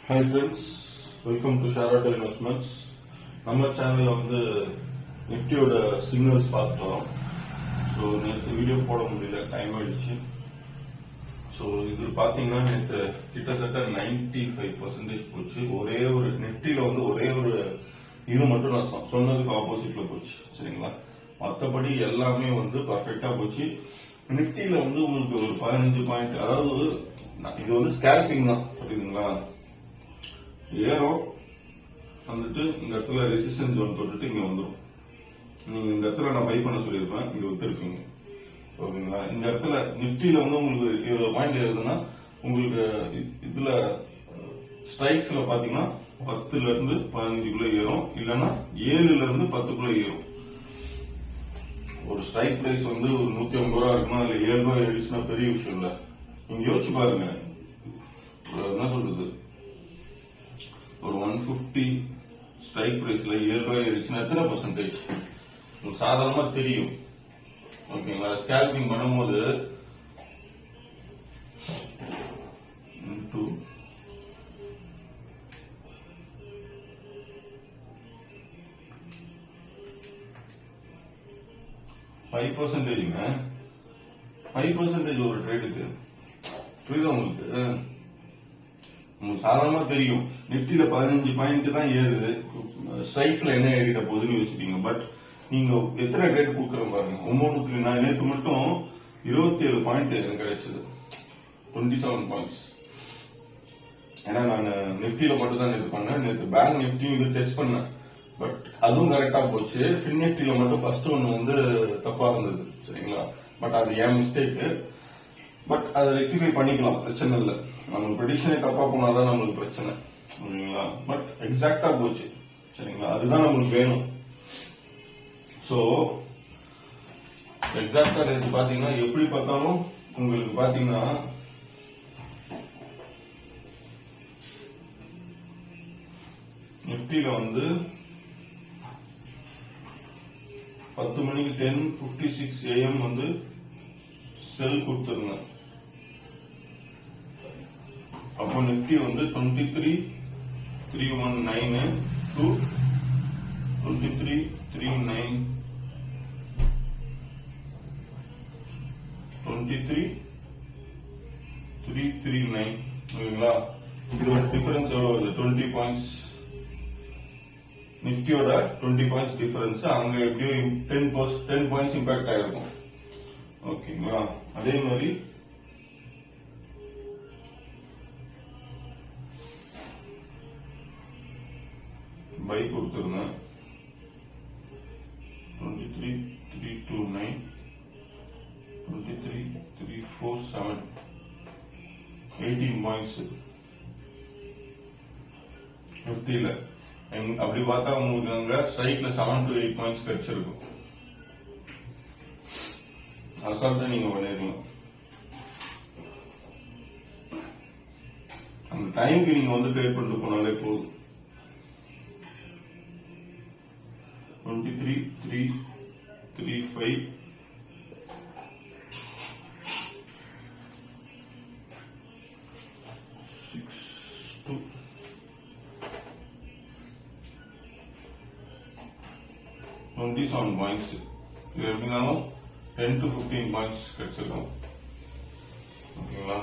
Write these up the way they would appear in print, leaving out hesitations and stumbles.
Hi friends, welcome to Sharatel Investments. நம்ம சேனல்ல நிஃப்டியோட சிக்னல்ஸ் பார்த்தோம். ஸோ நேற்று வீடியோ போட முடியல, டைம் ஆயிடுச்சு. ஸோ இது பார்த்தீங்கன்னா நேற்று கிட்டத்தட்ட 95% போச்சு. ஒரே ஒரு நிஃப்டியில ஒரே ஒரு இது மட்டும் நான் சொன்னதுக்கு ஆப்போசிட்ல போச்சு, சரிங்களா? மற்றபடி எல்லாமே பர்ஃபெக்டா போச்சு. நிஃப்டியில உங்களுக்கு ஒரு 15 பாயிண்ட், அதாவது இது ஸ்கேல்பிங் தான், புரியுதுங்களா? ஏறும் இந்த இடத்துல ரெசிஸ்டன்ஸ் ஜோன் தொட்டுட்டு இங்க வந்துடும். நீங்க இந்த இடத்துல நான் பை பண்ண சொல்லியிருப்பேன், இங்க வித்துருக்கீங்க, ஓகேங்களா? இந்த இடத்துல நிப்டியில உங்களுக்கு 20 பாயிண்ட் ஏறுதுன்னா உங்களுக்கு இதுல ஸ்ட்ரைக்ஸ்ல பாத்தீங்கன்னா 10ல இருந்து 15குள்ள ஏறும், இல்லைன்னா 7ல இருந்து 10க்குள்ள ஏறும். ஒரு ஸ்ட்ரைக் பிரைஸ் ஒரு 150 ரூபா இருக்குன்னா அதுல 7 ரூபாய் ஏறிச்சுன்னா பெரிய விஷயம் இல்ல. நீங்க யோசிச்சு பாருங்க, என்ன சொல்றது, ஒரு 150 ஸ்ட்ரைக் பிரைஸ்ல 7 ரூபாய் ஏறிச்சுன்னா எத்தனை பர்சன்டேஜ் உங்களுக்கு சாதாரணமா தெரியும், ஓகேங்களா? ஸ்கேல்பிங் பண்ணும்போது ஃபைவ் பர்சன்டேஜ் ஒரு ட்ரேடுக்கு, புரியுதா உங்களுக்கு? சாதாரணமா தெரியும் நிப்டில 15 பாயிண்ட் தான் ஏறுது, ஸ்ட்ரைக்ஸ்ல என்ன ஏறிட போகுதுன்னு யோசிப்பீங்க. பட் நீங்க எத்தனை ட்ரேட் கொடுக்குறோம் பாருங்க. ஒவ்வொன்றுக்கு நான் நேற்று மட்டும் 27 பாயிண்ட் எனக்கு கிடைச்சது, 27 பாயிண்ட்ஸ். ஏன்னா நான் நிப்டில மட்டும் தான் நேற்று பண்ணேன். நேற்று பேங்க் நிப்டியும் டெஸ்ட் பண்ணேன், பட் அதுவும் கரெக்டா போச்சு. ஃபின் நிப்டில மட்டும் ஃபர்ஸ்ட் ஒன்னு தப்பா இருந்தது, சரிங்களா? பட் அது ஏன் மிஸ்டேக். பட் அதை ரெக்டிஃபை பண்ணிக்கலாம், பிரச்சனை இல்லை. நம்ம ப்ரெடிக்ஷனே தப்பா போனாதான் நம்மளுக்கு பிரச்சனை, ஓகேங்களா? பட் எக்ஸாக்டா போச்சு, சரிங்களா? அதுதான் நம்மளுக்கு வேணும். சோ எக்ஸாக்டா நேற்று பாத்தீங்கன்னா எப்படி பார்த்தாலும் உங்களுக்கு பாத்தீங்கன்னா நிப்டில 10 மணிக்கு 10:56 AM செல் கொடுத்துருங்க. அப்போ நிப்டி 23,319 to 23,339 23,339, ஓகேங்களா? இதோட டிஃபரன்ஸ் எவ்வளவு வருது? 20 பாயிண்ட்ஸ். நிப்டியோட 20 பாயிண்ட்ஸ் டிஃபரன்ஸ், அங்க எப்படியும் 10 பாயிண்ட்ஸ் இம்பாக்ட் ஆயிருக்கும், ஓகேங்களா? அதே மாதிரி பை கொடுத்துருங்க 23,329 23,347 18 பாயிண்ட்ஸ் நிப்டில. அப்படி பார்த்தா உங்களுக்கு அங்க ஸ்ட்ரைக்ல 7 to 8 பாயிண்ட்ஸ் கிடைச்சிருக்கும். அசால்ட்டா நீங்க பண்ணிருக்கலாம். அந்த டைமுக்கு நீங்க ட்ரேட் பண்ணிட்டு போனாலே போதும். 23,335 27 பாயிண்ட்ஸ். இது எப்படினாலும் 10 to 15 பாயிண்ட்ஸ் கிடைச்சிருக்கும், ஓகேங்களா?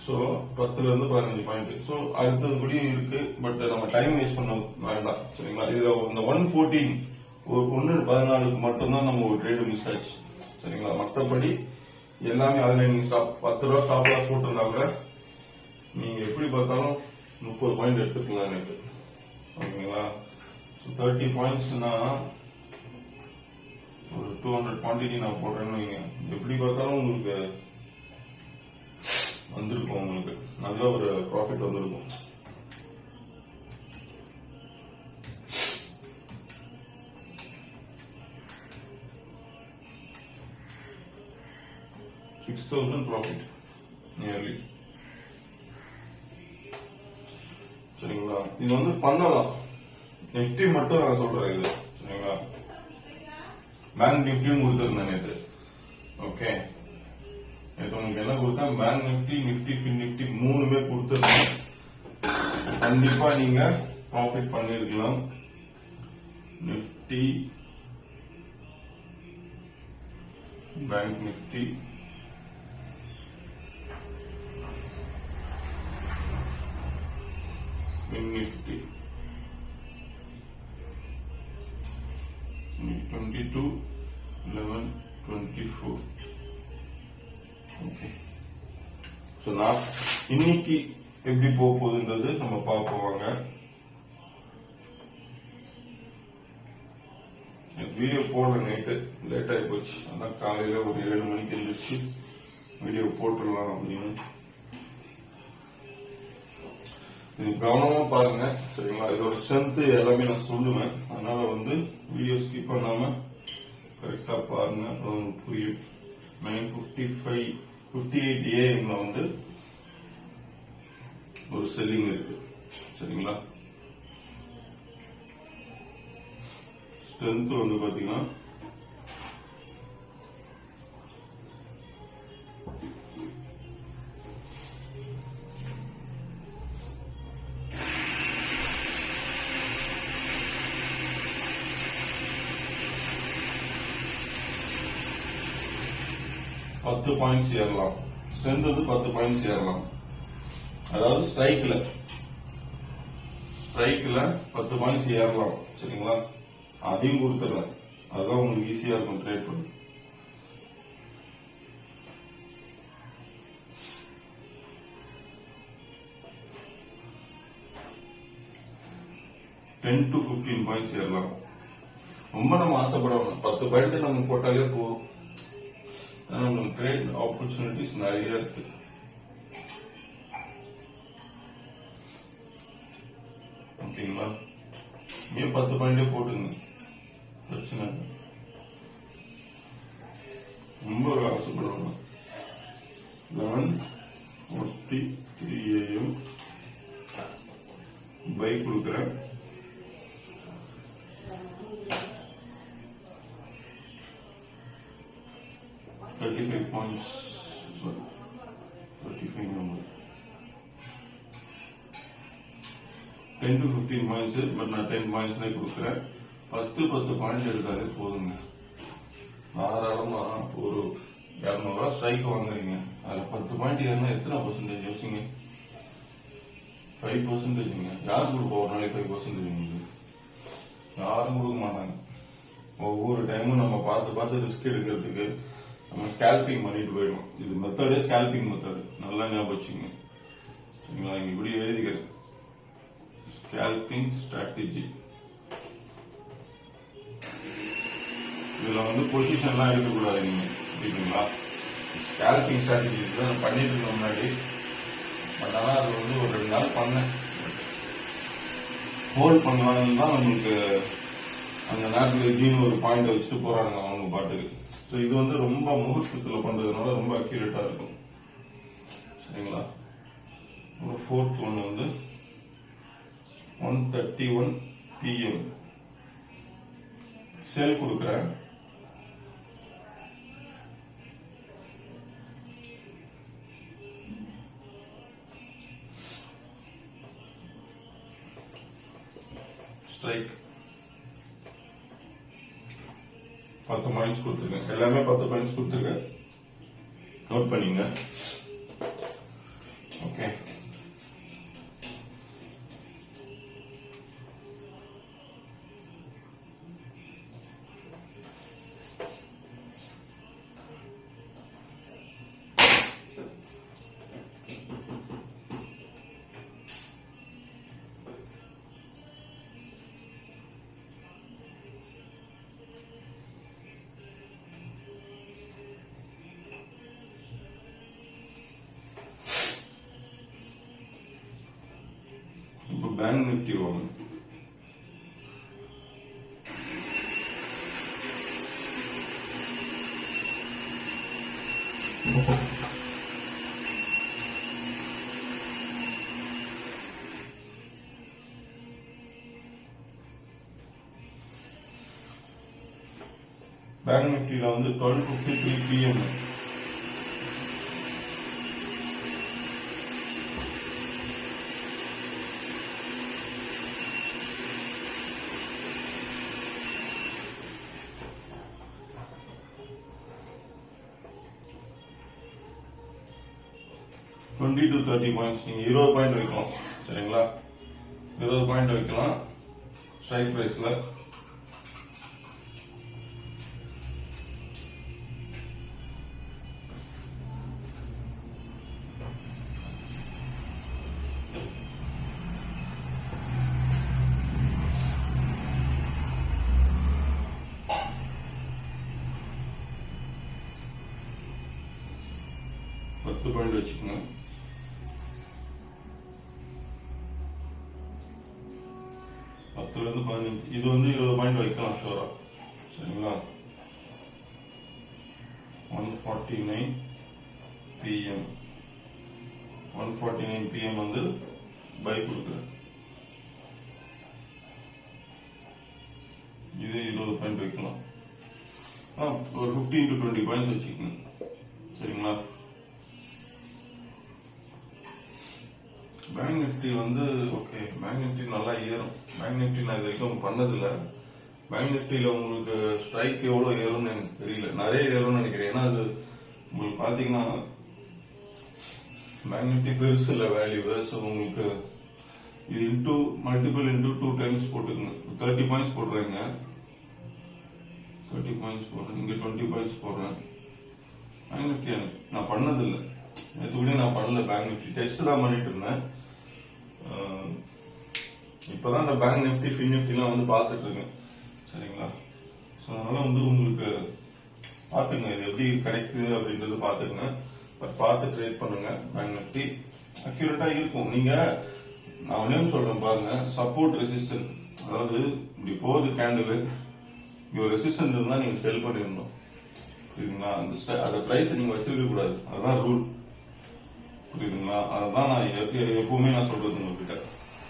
சோ 10ல இருந்து 15 பாயிண்ட். சோ அடுத்ததுபடியும் இருக்கு, பட் நம்ம டைம் வேஸ்ட் பண்ண வேண்டாம், சரிங்களா? இதுல இந்த 114 1:14 மட்டும்தான் நம்ம ஒரு ட்ரேடு மிஸ் ஆச்சு, சரிங்களா? மற்றபடி எல்லாமே அதுல நீங்க 10 ரூபா ஸ்டாப் லாஸ் போட்டிருந்தா கூட நீங்க எப்படி பார்த்தாலும் 30 பாயிண்ட் எடுத்துக்கலாம் நேற்று, ஓகேங்களா? 30 பாயிண்ட்ஸ்னா ஒரு 200 குவான்டிட்டி நான் போடுறேன்னு வைங்க, எப்படி பார்த்தாலும் உங்களுக்கு வந்திருக்கும், உங்களுக்கு நல்ல ஒரு ப்ராஃபிட் வந்திருக்கும். $6,000 ப்ராஃபிட் நியர்லி, சரிங்களா? இது பண்ணலாம். நிஃப்டி மட்டும் நான் சொல்றேன் இது, சரிங்களா? பேங்க் நிஃப்டியும் கொடுத்துருந்தேன் நேற்று, ஓகே? நேற்று உங்களுக்கு என்ன கொடுத்தேன்? Bank Nifty, Nifty, fin Nifty மூணுமே கொடுத்துருந்தேன். கண்டிப்பா நீங்க ப்ராஃபிட் பண்ணிருக்கலாம். Nifty, bank Nifty, Nifty 22, 11, 24. Okay. So நான் இன்னைக்கு எப்படி போக போகுதுன்றது நம்ம பார்ப்போம் வாங்க. வீடியோ போடுற நைட்டு லேட் ஆகி போச்சு. ஆனால் காலையில் ஒரு 7 மணிக்கு எழுந்திரிச்சு வீடியோ போட்டுடலாம் அப்படின்னு. இது கவனமா பாருங்க சரிங்களா. இதோட ஸ்ட்ரென்த் எல்லாமே நான் சொல்லுவேன். அதனால வீடியோ ஸ்கிப் பண்ணாம கரெக்டா பாருங்க. உங்களுக்கு புரியும். 9:58 AM ஒரு செல்லிங் இருக்கு சரிங்களா. ஸ்ட்ரென்த் பாத்தீங்கன்னா 10 பாயிண்ட்ஸ் ஏறலாம். ஸ்ட்ரென்த் 10 பாயிண்ட்ஸ் ஏறலாம். அதாவது ஸ்ட்ரைக்ல 10 பாயிண்ட்ஸ் ஏறலாம் சரிங்களா. அதையும் கொடுத்துறேன். அதுதான் உங்களுக்கு ஈஸியா இருக்கும் ட்ரேட் பண்ண. $10 to 15 பாயிண்ட்ஸ் ஏறலாம். ரொம்ப நம்ம ஆசைப்படணும். 10 பாயிண்ட் நம்ம போட்டாலே போதும். நமக்கு ட்ரேட் ஆப்பர்ச்சுனிட்டிஸ் நிறைய இருக்கு. ஓகேங்களா. 10 பாயிண்டே போட்டுங்க, பிரச்சனை இல்லை. ரொம்ப ஆசைப்படணும். 11:43 AM பை கொடுக்குறேன். $35 points. Sorry, 35 number. 10 to 15 points, but நான் 10 points கொடுக்குறேன். 10 பாயிண்ட் எடுத்தாலே போதுங்க. தாராளமா ஒரு 200 ரூபா ஸ்ட்ரைக் வாங்குறீங்க. அதுல 10 பாயிண்ட் ஏறினா எத்தனை பர்சன்டேஜ் யோசிங்க? 5%. யாரும் கொடுப்போம் ஒரு நாளைக்கு 5%? யாரும் கொடுக்க மாட்டாங்க. ஒவ்வொரு டைமும் நம்ம பார்த்து ரிஸ்க் எடுக்கிறதுக்கு நம்ம ஸ்கேல்பிங் பண்ணிட்டு போயிடும். இது மெத்தடே ஸ்கேல்பிங் மெத்தடு. நல்லா ஞாபகம் வச்சுங்க சரிங்களா. இங்க இப்படி எழுதிக்கிறேன், ஸ்கேல்பிங் ஸ்ட்ராட்டஜி. இதுல பொசிஷன்லாம் எடுக்கக்கூடாது நீங்க, புரியுதுங்களா. ஸ்கேல்பிங் ஸ்ட்ராட்டஜி தான் பண்ணிட்டு இருந்த முன்னாடி. பட் ஆனா அது ஒரு 2 நாள் பண்ணேன். ஹோல்ட் பண்ணலாம்னு தான் நம்மளுக்கு அந்த நேரத்தில் திடீர்னு ஒரு பாயிண்ட் வச்சுட்டு போறாங்க அவங்க பாட்டுக்கு. ஸோ இது ரொம்ப முகூர்த்தத்தில் பண்றதுனால ரொம்ப அக்யூரேட்டா இருக்கும் சரிங்களா. ஒரு 4th ஒன் 1:31 PM சேல் கொடுக்குறேன். ஸ்ட்ரைக் 10 பாயிண்ட்ஸ் கொடுத்துருக்கேன். எல்லாமே 10 பாயிண்ட்ஸ் கொடுத்துருக்கேன். நோட் பண்ணீங்க. ஓகே. பேங்க் நிஃப்டி வாங்க. பேங்க் நிஃப்டில 12:53 PM 20 to 30 பாயிண்ட்ஸ் நீங்க 20 பாயிண்ட் வைக்கலாம் சரிங்களா 20 பாயிண்ட் வைக்கலாம் ஸ்ட்ரைக் பிரைஸ்ல பத்து பாயிண்ட் வச்சுக்கோங்க பத்துல இருந்து 15 இது வந்து 20 பாயிண்ட் வைக்கலாம் ஷோரா சரிங்களா 149 PM 149 PM வந்து பை கொடுக்குறேன் இது 20 பாயிண்ட் வைக்கலாம் ஒரு 15 to 20 பாயிண்ட்ஸ் வச்சுக்கோங்க சரிங்களா பேங்க் நிஃப்டி வந்து ஓகே பேங்க் நிஃப்டி நல்லா ஏறும் பேங்க் நிஃப்டி நான் இது வரைக்கும் பண்ணதில்லை பேங்க் நிஃப்டியில் உங்களுக்கு ஸ்ட்ரைக் எவ்வளோ ஏறும்னு எனக்கு தெரியல நிறைய ஏறும்னு நினைக்கிறேன் ஏன்னா அது உங்களுக்கு பார்த்தீங்கன்னா பேங்க் நிஃப்டி பெருசு இல்லை வேல்யூ ஸோ உங்களுக்கு இது மல்டிபிள் இன்டூ 2 டைம்ஸ் போட்டுக்கோங்க 30 பாயிண்ட்ஸ் போடுறேங்க 30 பாயிண்ட்ஸ் போடுறேன் இங்கே 20 பாயிண்ட்ஸ் போடுறேன் பேங்க் நிஃப்டி நான் பண்ணதில்லை நேற்று நான் பண்ணல பேங்க் நிஃப்டி டெஸ்ட் தான் பண்ணிட்டு இருந்தேன் இப்பதான் இந்த பேங்க் நிஃப்டி ஃபின் நிஃப்டிலாம் வந்து பார்த்துட்டு இருக்கேன் சரிங்களா ஸோ அதனால வந்து உங்களுக்கு பார்த்துங்க இது எப்படி கிடைக்குது அப்படின்றது பார்த்துங்க பட் பார்த்து ட்ரேட் பண்ணுங்க பேங்க் நிஃப்டி அக்யூரேட்டா இருக்கும் நீங்க நான் ஒன்னே சொல்றேன் பாருங்க சப்போர்ட் ரெசிஸ்டன்ட் அதாவது இப்படி போகுது கேண்டில் இவ்வளோ ரெசிஸ்டன்ட் இருந்தா நீங்க செல் பண்ணிடணும் புரியுதுங்களா அந்த பிரைஸ் நீங்க வச்சிருக்க கூடாது அதுதான் ரூல் புரியுதுங்களா அதுதான் நான் எப்பவுமே நான் சொல்றது உங்ககிட்ட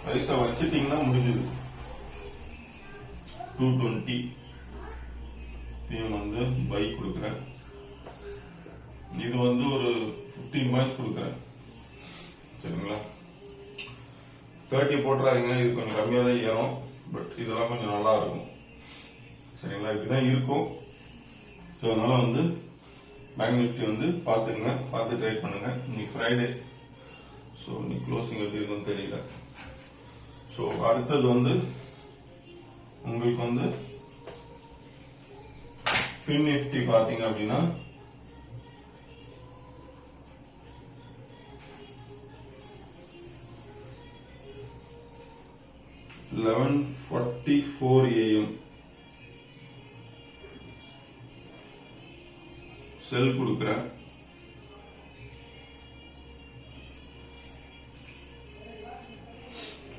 பிரைஸை வச்சுட்டீங்கன்னா முடிஞ்சது 220 PM வந்து பை கொடுக்குறேன் இது வந்து ஒரு 15 பாயிண்ட்ஸ் கொடுக்குறேன் சரிங்களா 30 போட்டுறாதீங்க இது கொஞ்சம் கம்மியாக தான் ஏறும் பட் இதெல்லாம் கொஞ்சம் நல்லா இருக்கும் சரிங்களா இப்படிதான் இருக்கும் ஸோ அதனால வந்து பேங்க் நிஃப்டி வந்து பார்த்துங்க பார்த்து ட்ரேட் பண்ணுங்க இன்னைக்கு ஃப்ரைடே ஸோ இன்னைக்கு க்ளோசிங் எப்படி இருக்குன்னு தெரியல ஸோ அடுத்தது வந்து உங்களுக்கு வந்து ஃபின் நிஃப்டி பார்த்தீங்க அப்படின்னா $11:44 AM செல் கொடுக்குறேன்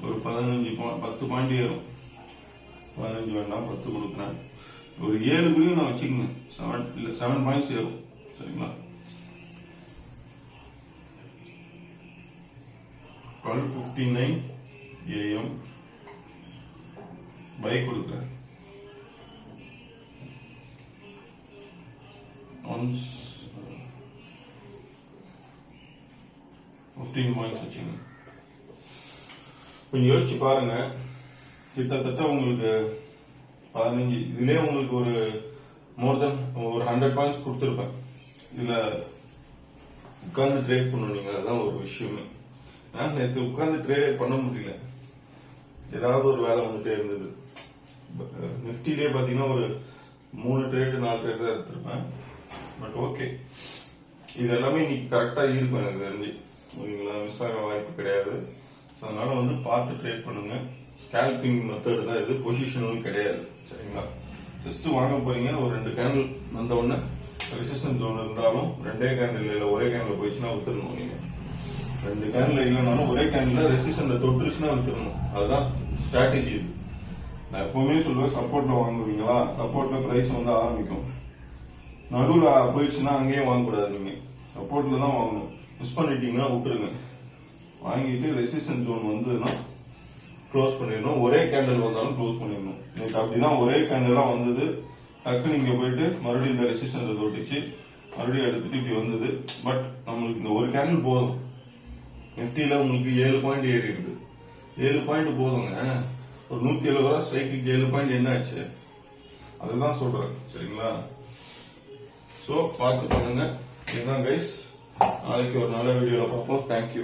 ஒரு 10 பாயிண்ட் ஏறும் 15 வேண்டாம் 10 கொடுக்குறேன் ஒரு 7 குழியும் நான் வச்சுக்கங்க 7 பாயிண்ட்ஸ் ஏறும் சரிங்களா 12:59 AM பை கொடுக்குறேன் 15 பாயிண்ட்ஸ் வச்சுங்க கொஞ்சம் யோசிச்சு பாருங்க கிட்டத்தட்ட உங்களுக்கு 15 இதுலயே உங்களுக்கு ஒரு மோர் தென் ஒரு 100 பாயிண்ட்ஸ் கொடுத்துருப்பேன் இதுல உட்கார்ந்து ட்ரேட் பண்ணுவீங்க அதுதான் ஒரு விஷயமே நான் நேற்று உட்கார்ந்து ட்ரேடே பண்ண முடியல ஏதாவது ஒரு வேலை வந்துட்டே இருந்தது நிஃப்டிலே பாத்தீங்கன்னா ஒரு 3 ட்ரேட் 4 ட்ரேட் தான் எடுத்திருப்பேன் பட் ஓகே இது எல்லாமே இன்னைக்கு கரெக்டா இருக்கும் எனக்கு தெரிஞ்சு ஓகேங்களா மிஸ் ஆக வாய்ப்பு கிடையாது அதனால வந்து பார்த்து ட்ரேட் பண்ணுங்க ஸ்கேல்பிங் மெத்தட் தான் இது பொசிஷனும் கிடையாது சரிங்களா ஜஸ்ட் வாங்க போறீங்க ஒரு 2 கேண்டில் வந்த உடனே ரெசிஸ்டன்ஸ் ஜோன் இருந்தாலும் 2 கேண்டில் இல்ல ஒரே கேண்டில் போயிடுச்சுன்னா வித்துடணும் நீங்க 2 கேண்டில் இல்லைனாலும் ஒரே கேண்டில் ரெசிஸ்டன்ட் தொட்டுருச்சுன்னா வித்துடணும் அதுதான் ஸ்ட்ராட்டஜி இது நான் எப்பவுமே சொல்லுவேன் சப்போர்ட்ல வாங்குவீங்களா சப்போர்ட்ல பிரைஸ் வந்து ஆரம்பிக்கும் நடுவில் போயிடுச்சுன்னா அங்கேயே வாங்கக்கூடாது நீங்க சப்போர்ட்ல தான் வாங்கணும் மிஸ் பண்ணிட்டீங்கன்னா விட்டுருங்க வாங்கிட்டு ரெசிஸ்டன்ஸ் ஜோன் வந்ததுன்னா க்ளோஸ் பண்ணிடணும் ஒரே கேண்டில் வந்தாலும் க்ளோஸ் பண்ணிடணும் எனக்கு அப்படிதான் ஒரே கேண்டிலாம் வந்தது டக்கு நீங்க போயிட்டு மறுபடியும் இந்த ரெசிஸ்டன்ஸை தொட்டிச்சு மறுபடியும் எடுத்துட்டு இப்படி வந்தது பட் நம்மளுக்கு இந்த ஒரு கேண்டில் போதும் நிஃப்டியில உங்களுக்கு 7 பாயிண்ட் ஏறி இருக்கு 7 பாயிண்ட் போதுங்க ஒரு 170 ரூபா ஸ்ட்ரைக்கு 7 பாயிண்ட் என்ன ஆச்சு அதுதான் சொல்றேன் சரிங்களா சோ பார்த்து பண்ணுங்க இதுதான் கைஸ் நாளைக்கு ஒரு நல்ல வீடியோவில் பார்ப்போம். தேங்க்யூ.